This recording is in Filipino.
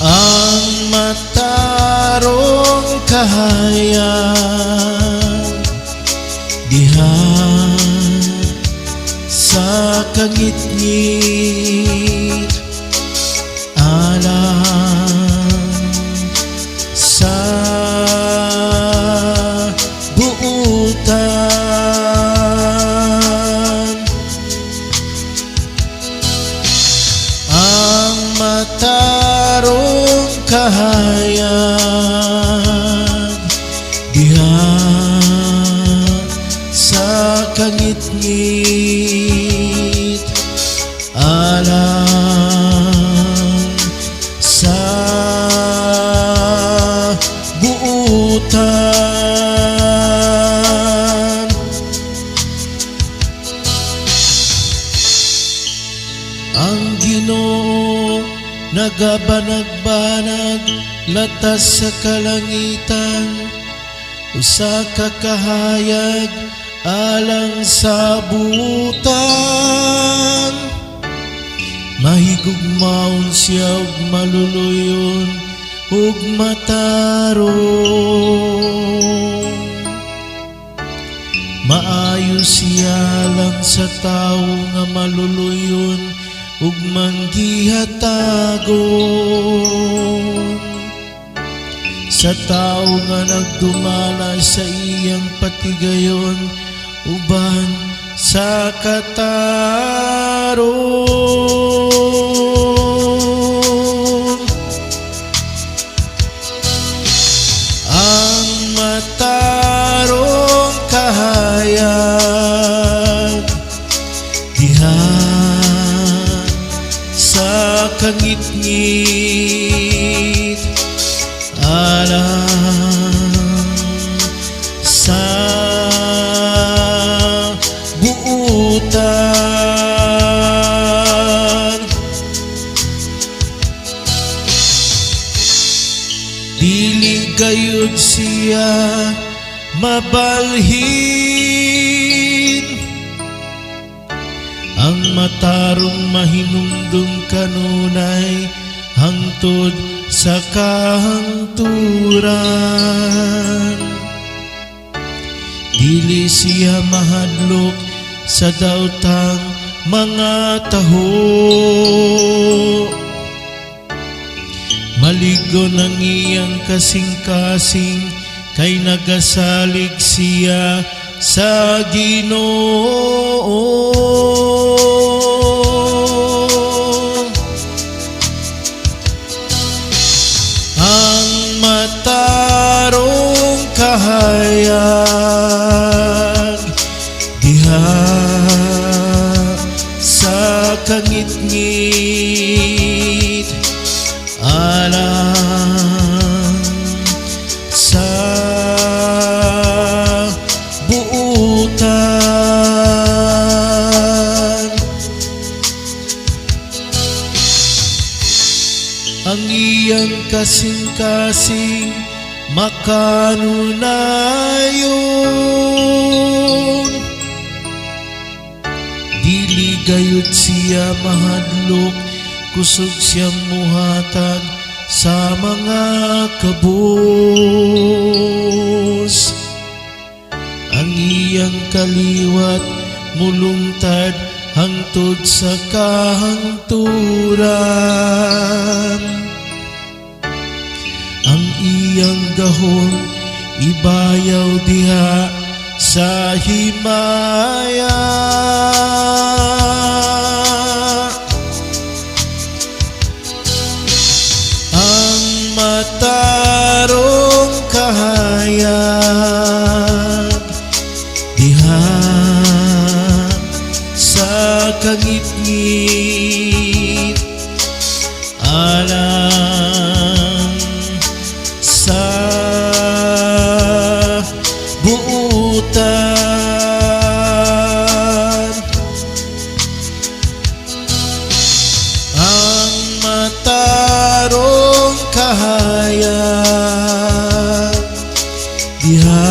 Ang matarong kahayag diha sa kangit-ngit alang sa buutan. Ang matarong kahayag diha sa kangit-ngit alang sa buutan. Ang Ginoo nagabanag-banag latas sa kalangitan, usa ka kahayag alang sa buutan. Mahigugmaon siya ug maluluyon ug matarong. Maayo siya lang sa tawo nga maluluyon ug manggihatagon. Sa tawo nga nagdumala sa iyang patigayon, uban sa katarong. Ang matarong kahayag diha sa kangit-ngit alang sa buutan. Dili gayud siya mabalhin, ang matarong mahinumdum kanunay hangtod sa kahangturan. Dili siya mahadlok sa daotang mga taho, maligon ang iyang kasing-kasing kay nagasalig siya sa Ginoo. Ang matarong kahayag diha sa kangit-ngit alang sa buutan. Ang iyang kasing-kasing makanunayon, dili gayud siya mahadlok, kusog siyang muhatag sa mga kabus. Ang iyang kaliwat mulungtad hangtod sa kahangturan. Ang iyang gahom ibayaw diha sa himaya. Ang matarong kahayag diha sa kangit-ngit alang sa buutan. Ang matarong kahayag diha